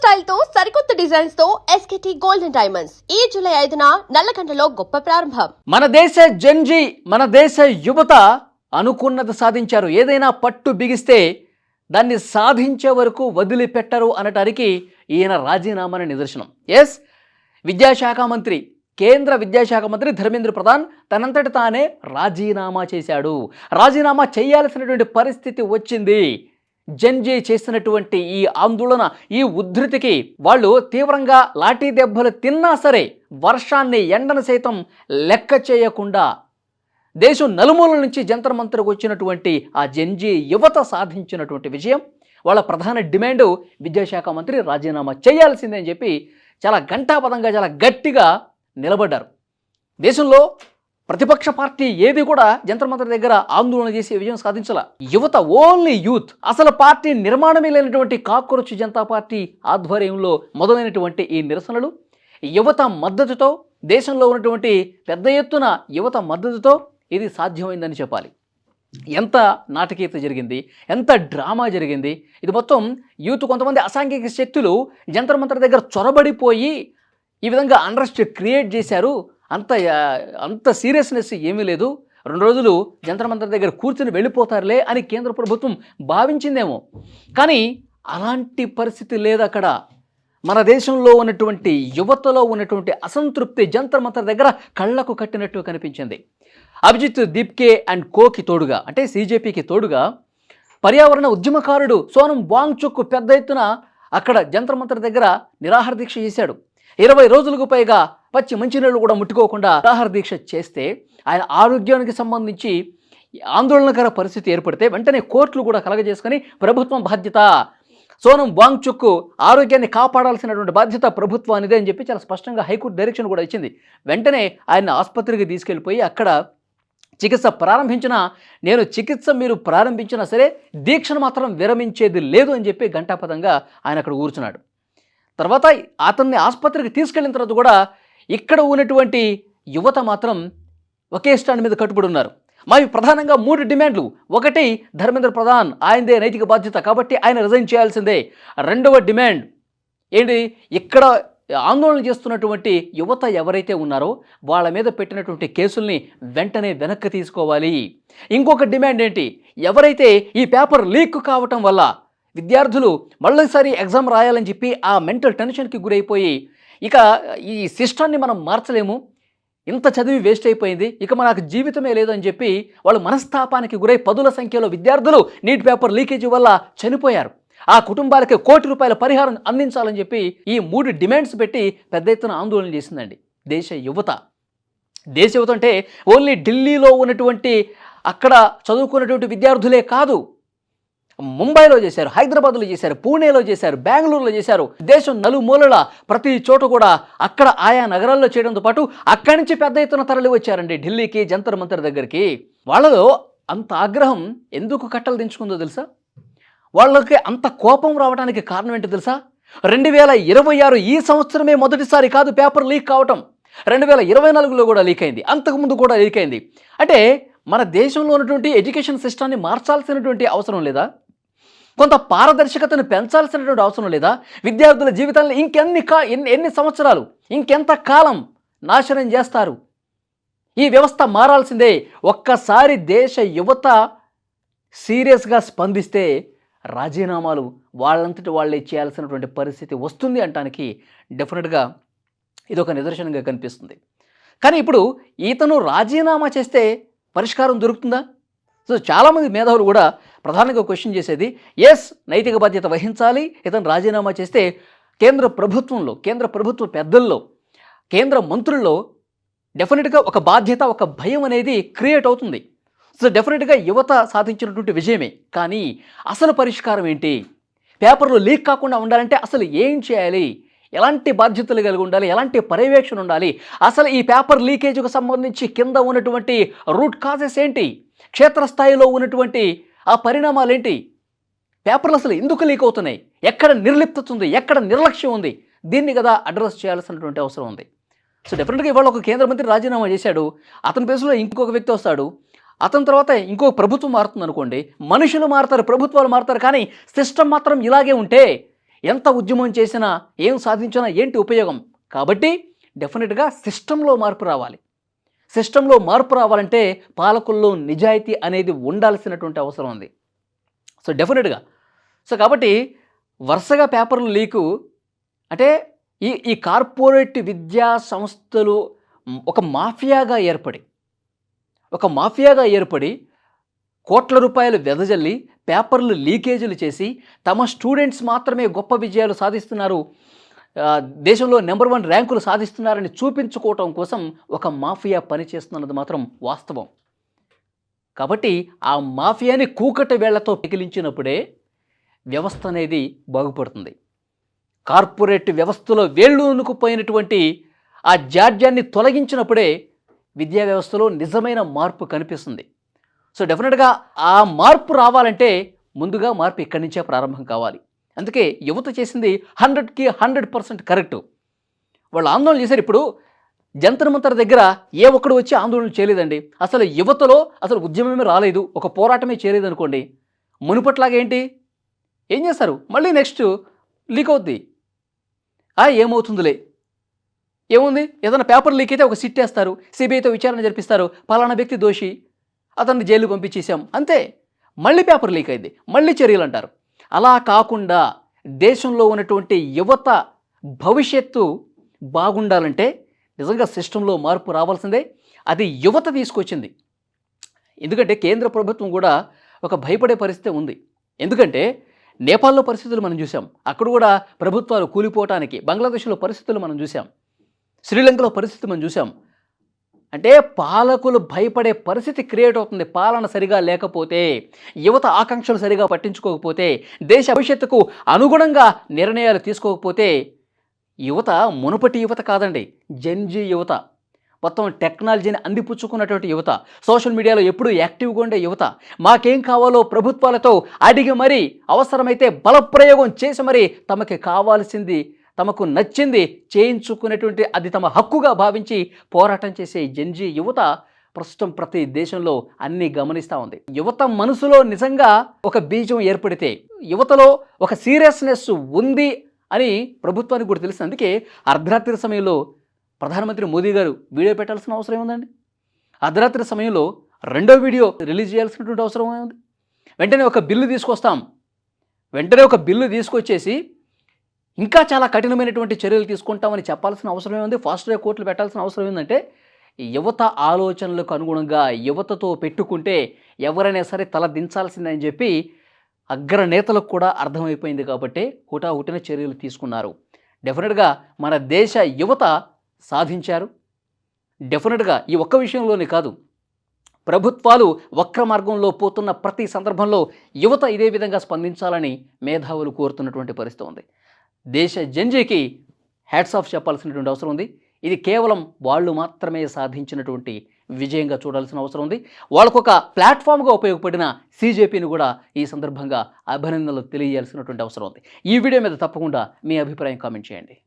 Style తో సరికొత్త designs తో ఎస్కేటీ గోల్డెన్ డైమండ్స్ ఈ జూలై 5న నల్లకంటలో గొప్ప ప్రారంభం. మన దేశ జెన్జీ, మన దేశ యువత అనుకున్నది సాధించారు. ఏదైనా పట్టు బిగిస్తే దాన్ని సాధించే వరకు వదిలిపెట్టరు అనటానికి ఈయన రాజీనామాని నిదర్శనం. ఎస్, విద్యాశాఖ మంత్రి, కేంద్ర విద్యాశాఖ మంత్రి ధర్మేంద్ర ప్రధాన్ తనంతటి తానే రాజీనామా చేశాడు. రాజీనామా చేయాల్సినటువంటి పరిస్థితి వచ్చింది. జెన్జీ చేసినటువంటి ఈ ఆందోళన, ఈ ఉద్ధృతికి వాళ్ళు తీవ్రంగా లాఠీ దెబ్బలు తిన్నా సరే వర్షాన్ని, ఎండను సైతం లెక్క చేయకుండా దేశం నలుమూలల నుంచి జంతర్ మంతర్కు వచ్చినటువంటి ఆ జెన్జీ యువత సాధించినటువంటి విజయం. వాళ్ళ ప్రధాన డిమాండు విద్యాశాఖ మంత్రి రాజీనామా చేయాల్సిందే అని చెప్పి చాలా ఘంటాపథంగా, చాలా గట్టిగా నిలబడ్డారు. దేశంలో ప్రతిపక్ష పార్టీ ఏది కూడా జంతర్ మంతర్ దగ్గర ఆందోళన చేసి విజయం సాధించాల. యువత, ఓన్లీ యూత్, అసలు పార్టీ నిర్మాణమే లేనటువంటి కాక్రోచ్ జనతా పార్టీ ఆధ్వర్యంలో మొదలైనటువంటి ఈ నిరసనలు యువత మద్దతుతో, దేశంలో ఉన్నటువంటి పెద్ద ఎత్తున యువత మద్దతుతో ఇది సాధ్యమైందని చెప్పాలి. ఎంత నాటకీయత జరిగింది, ఎంత డ్రామా జరిగింది. ఇది మొత్తం యూత్, కొంతమంది అసాంఘిక శక్తులు జంతర్ మంతర్ దగ్గర చొరబడిపోయి ఈ విధంగా అన్రెస్ట్ క్రియేట్ చేశారు. అంత సీరియస్నెస్ ఏమీ లేదు, 2 రోజులు జంతర్ మంతర్ దగ్గర కూర్చుని వెళ్ళిపోతారులే అని కేంద్ర ప్రభుత్వం భావించిందేమో. కానీ అలాంటి పరిస్థితి లేదు అక్కడ. మన దేశంలో ఉన్నటువంటి యువతలో ఉన్నటువంటి అసంతృప్తి జంతర్ మంతర్ దగ్గర కళ్ళకు కట్టినట్టు కనిపించింది. అభిజిత్ దీప్కే అండ్ కోకి తోడుగా, అంటే సీజేపీకి తోడుగా పర్యావరణ ఉద్యమకారుడు సోనం వాంగ్చుక్ పెద్ద ఎత్తున అక్కడ జంతర్ మంతర్ దగ్గర నిరాహార దీక్ష చేశాడు. 20 రోజులకు పైగా పచ్చి మంచినీళ్ళు కూడా ముట్టుకోకుండా నిరాహార దీక్ష చేస్తే ఆయన ఆరోగ్యానికి సంబంధించి ఆందోళనకర పరిస్థితి ఏర్పడితే వెంటనే కోర్టులు కూడా కలగజేసుకొని ప్రభుత్వం బాధ్యత, సోనం వాంగ్చుక్ ఆరోగ్యాన్ని కాపాడాల్సినటువంటి బాధ్యత ప్రభుత్వానిదే అని చెప్పి చాలా స్పష్టంగా హైకోర్టు డైరెక్షన్ కూడా ఇచ్చింది. వెంటనే ఆయన ఆసుపత్రికి తీసుకెళ్ళిపోయి అక్కడ చికిత్స ప్రారంభించిన, నేను చికిత్స మీరు ప్రారంభించినా సరే దీక్షను మాత్రం విరమించేది లేదు అని చెప్పి ఘంటాపథంగా ఆయన అక్కడ కూర్చున్నాడు. తర్వాత అతన్ని ఆసుపత్రికి తీసుకెళ్ళిన తర్వాత కూడా ఇక్కడ ఉన్నటువంటి యువత మాత్రం ఒకే స్టాండ్ మీద కట్టుబడి ఉన్నారు. మావి ప్రధానంగా 3 డిమాండ్లు. ఒకటి, ధర్మేంద్ర ప్రధాన్, ఆయనదే నైతిక బాధ్యత కాబట్టి ఆయన రిజైన్ చేయాల్సిందే. రెండవ డిమాండ్ ఏంటి, ఇక్కడ ఆందోళన చేస్తున్నటువంటి యువత ఎవరైతే ఉన్నారో వాళ్ళ మీద పెట్టినటువంటి కేసుల్ని వెంటనే వెనక్కి తీసుకోవాలి. ఇంకొక డిమాండ్ ఏంటి, ఎవరైతే ఈ పేపర్ లీక్ కావటం వల్ల విద్యార్థులు మళ్ళీసారి ఎగ్జామ్ రాయాలని చెప్పి ఆ మెంటల్ టెన్షన్కి గురైపోయి ఇక ఈ సిస్టాన్ని మనం మార్చలేము, ఇంత చదివి వేస్ట్ అయిపోయింది, ఇక మనకు జీవితమే లేదని చెప్పి వాళ్ళు మనస్తాపానికి గురై 10ల సంఖ్యలో విద్యార్థులు నీట్ పేపర్ లీకేజీ వల్ల చనిపోయారు. ఆ కుటుంబాలకి ₹1 కోటి పరిహారం అందించాలని చెప్పి ఈ 3 డిమాండ్స్ పెట్టి పెద్ద ఎత్తున ఆందోళన చేసిందండి దేశ యువత. దేశ యువత అంటే ఓన్లీ ఢిల్లీలో ఉన్నటువంటి అక్కడ చదువుకున్నటువంటి విద్యార్థులే కాదు, ముంబైలో చేశారు, హైదరాబాద్లో చేశారు, పూణేలో చేశారు, బెంగళూరులో చేశారు. దేశం నలుమూలల ప్రతి చోట కూడా అక్కడ ఆయా నగరాల్లో చేయడంతో పాటు అక్కడి నుంచి పెద్ద ఎత్తున తరలి వచ్చారండి ఢిల్లీకి, జంతర్ మంతర్ దగ్గరికి. వాళ్ళలో అంత ఆగ్రహం ఎందుకు కట్టలు దించుకుందో తెలుసా? వాళ్ళకి అంత కోపం రావడానికి కారణం ఏంటో తెలుసా? 2026 ఈ సంవత్సరమే మొదటిసారి కాదు పేపర్ లీక్ కావటం, 2024లో కూడా లీక్ అయింది, అంతకుముందు కూడా లీక్ అయింది. అంటే మన దేశంలో ఉన్నటువంటి ఎడ్యుకేషన్ సిస్టాన్ని మార్చాల్సినటువంటి అవసరం లేదా? కొంత పారదర్శకతను పెంచాల్సినటువంటి అవసరం లేదా? విద్యార్థుల జీవితాలను ఎన్ని సంవత్సరాలు, ఇంకెంత కాలం నాశనం చేస్తారు? ఈ వ్యవస్థ మారాల్సిందే. ఒక్కసారి దేశ యువత సీరియస్గా స్పందిస్తే రాజీనామాలు వాళ్ళంతటి వాళ్ళే చేయాల్సినటువంటి పరిస్థితి వస్తుంది అనటానికి డెఫినెట్గా ఇదొక నిదర్శనంగా కనిపిస్తుంది. కానీ ఇప్పుడు ఇతను రాజీనామా చేస్తే పరిష్కారం దొరుకుతుందా? సో చాలామంది మేధావులు కూడా ప్రధానంగా క్వశ్చన్ చేసేది, ఎస్, నైతిక బాధ్యత వహించాలి, ఇతను రాజీనామా చేస్తే కేంద్ర ప్రభుత్వ పెద్దల్లో, కేంద్ర మంత్రుల్లో డెఫినెట్గా ఒక బాధ్యత, ఒక భయం అనేది క్రియేట్ అవుతుంది. సో డెఫినెట్గా యువత సాధించినటువంటి విజయమే. కానీ అసలు పరిష్కారం ఏంటి? పేపర్లు లీక్ కాకుండా ఉండాలంటే అసలు ఏం చేయాలి? ఎలాంటి బాధ్యతలు కలిగి ఉండాలి? ఎలాంటి పర్యవేక్షణ ఉండాలి? అసలు ఈ పేపర్ లీకేజ్కు సంబంధించి కింద ఉన్నటువంటి రూట్ కాజెస్ ఏంటి? క్షేత్రస్థాయిలో ఉన్నటువంటి ఆ పరిణామాలు ఏంటి? పేపర్లు అసలు ఎందుకు లీక్ అవుతున్నాయి? ఎక్కడ నిర్లిప్తత ఉంది? ఎక్కడ నిర్లక్ష్యం ఉంది? దీన్ని కదా అడ్రస్ చేయాల్సినటువంటి అవసరం ఉంది. సో డెఫినెట్గా ఇవాళ ఒక కేంద్ర మంత్రి రాజీనామా చేశాడు, అతని ప్లేస్లో ఇంకొక వ్యక్తి వస్తాడు, అతని తర్వాత ఇంకో ప్రభుత్వం మారుతుంది అనుకోండి, మనుషులు మారుతారు, ప్రభుత్వాలు మారుతారు, కానీ సిస్టమ్ మాత్రం ఇలాగే ఉంటే ఎంత ఉద్యమం చేసినా ఏం సాధించినా ఏంటి ఉపయోగం? కాబట్టి డెఫినెట్గా సిస్టంలో మార్పు రావాలి. సిస్టంలో మార్పు రావాలంటే పాలకుల్లో నిజాయితీ అనేది ఉండాల్సినటువంటి అవసరం ఉంది. సో డెఫినెట్గా కాబట్టి వరుసగా పేపర్లు లీకు అంటే ఈ కార్పొరేట్ విద్యా సంస్థలు ఒక మాఫియాగా ఏర్పడి కోట్ల రూపాయలు వెదజల్లి పేపర్లు లీకేజీలు చేసి తమ స్టూడెంట్స్ మాత్రమే గొప్ప విజయాలు సాధిస్తున్నారు, దేశంలో నెంబర్ 1 ర్యాంకులు సాధిస్తున్నారని చూపించుకోవటం కోసం ఒక మాఫియా పనిచేస్తున్నది మాత్రం వాస్తవం. కాబట్టి ఆ మాఫియాని కూకటి వేళ్లతో పెకిలించినప్పుడే వ్యవస్థ అనేది బాగుపడుతుంది. కార్పొరేట్ వ్యవస్థలో వేళ్ళూనుకుపోయినటువంటి ఆ జాడ్యాన్ని తొలగించినప్పుడే విద్యా వ్యవస్థలో నిజమైన మార్పు కనిపిస్తుంది. సో డెఫినెట్గా ఆ మార్పు రావాలంటే ముందుగా మార్పు ఇక్కడి నుంచే ప్రారంభం కావాలి. అందుకే యువత చేసింది 100కి 100% కరెక్టు. వాళ్ళు ఆందోళన చేశారు. ఇప్పుడు జంతర్ మంతర్ దగ్గర ఏ ఒక్కడు వచ్చి ఆందోళన చేయలేదండి. అసలు యువతలో అసలు ఉద్యమమే రాలేదు, ఒక పోరాటమే చేయలేదు అనుకోండి. మునుపట్లాగా ఏంటి ఏం చేస్తారు? మళ్ళీ నెక్స్ట్ లీక్ అవుద్ది. ఏమవుతుందిలే, ఏముంది, ఏదైనా పేపర్ లీక్ అయితే ఒక సిట్ వేస్తారు, సిబిఐతో విచారణ జరిపిస్తారు, పలానా వ్యక్తి దోషి, అతన్ని జైలు పంపించేసాం, అంతే. మళ్ళీ పేపర్ లీక్ అయింది, మళ్ళీ చర్యలు అంటారు. అలా కాకుండా దేశంలో ఉన్నటువంటి యువత భవిష్యత్తు బాగుండాలంటే నిజంగా సిస్టంలో మార్పు రావాల్సిందే. అది యువత తీసుకొచ్చింది. ఎందుకంటే కేంద్ర ప్రభుత్వం కూడా ఒక భయపడే పరిస్థితి ఉంది. ఎందుకంటే నేపాల్లో పరిస్థితులు మనం చూసాం, అక్కడ కూడా ప్రభుత్వాలు కూలిపోవటానికి. బంగ్లాదేశ్లో పరిస్థితులు మనం చూసాం, శ్రీలంకలో పరిస్థితి మనం చూసాం. అంటే పాలకులు భయపడే పరిస్థితి క్రియేట్ అవుతుంది. పాలన సరిగా లేకపోతే, యువత ఆకాంక్షలు సరిగా పట్టించుకోకపోతే, దేశ భవిష్యత్తుకు అనుగుణంగా నిర్ణయాలు తీసుకోకపోతే యువత మునుపటి యువత కాదండి, జెన్జీ యువత, మొత్తం టెక్నాలజీని అందిపుచ్చుకున్నటువంటి యువత, సోషల్ మీడియాలో ఎప్పుడూ యాక్టివ్గా ఉండే యువత, మాకేం కావాలో ప్రభుత్వాలతో అడిగి మరీ అవసరమైతే బలప్రయోగం చేసి మరీ తమకి కావాల్సింది, తమకు నచ్చింది చేయించుకునేటువంటి, అది తమ హక్కుగా భావించి పోరాటం చేసే జెన్జీ యువత ప్రస్తుతం ప్రతి దేశంలో అన్నీ గమనిస్తూ ఉంది. యువత మనసులో నిజంగా ఒక బీజం ఏర్పడితే, యువతలో ఒక సీరియస్నెస్ ఉంది అని ప్రభుత్వానికి కూడా తెలుస్తుంది. అందుకే అర్ధరాత్రి సమయంలో ప్రధానమంత్రి మోదీ గారు వీడియో పెట్టాల్సిన అవసరం ఏముందండి? అర్ధరాత్రి సమయంలో రెండో వీడియో రిలీజ్ చేయాల్సినటువంటి అవసరం ఏముంది? వెంటనే ఒక బిల్లు తీసుకొచ్చేసి ఇంకా చాలా కఠినమైనటువంటి చర్యలు తీసుకుంటామని చెప్పాల్సిన అవసరం ఏముంది? ఫాస్ట్ ట్రాక్ కోర్టులు పెట్టాల్సిన అవసరం ఏంటంటే, యువత ఆలోచనలకు అనుగుణంగా యువతతో పెట్టుకుంటే ఎవరైనా సరే తల దించాల్సిందని చెప్పి అగ్రనేతలకు కూడా అర్థమైపోయింది. కాబట్టి హుటాహుటిన చర్యలు తీసుకున్నారు. డెఫినెట్గా మన దేశ యువత సాధించారు. డెఫినెట్గా ఈ ఒక్క విషయంలోనే కాదు, ప్రభుత్వాలు వక్ర మార్గంలో పోతున్న ప్రతి సందర్భంలో యువత ఇదే విధంగా స్పందించాలని మేధావులు కోరుతున్నటువంటి పరిస్థితి ఉంది. దేశ జెన్జీకి హ్యాట్స్ ఆఫ్ చెప్పాల్సినటువంటి అవసరం ఉంది. ఇది కేవలం వాళ్ళు మాత్రమే సాధించినటువంటి విజయంగా చూడాల్సిన అవసరం ఉంది. వాళ్ళకొక ప్లాట్ఫామ్గా ఉపయోగపడిన సీజేపీని కూడా ఈ సందర్భంగా అభినందనలు తెలియజేయాల్సినటువంటి అవసరం ఉంది. ఈ వీడియో మీద తప్పకుండా మీ అభిప్రాయం కామెంట్ చేయండి.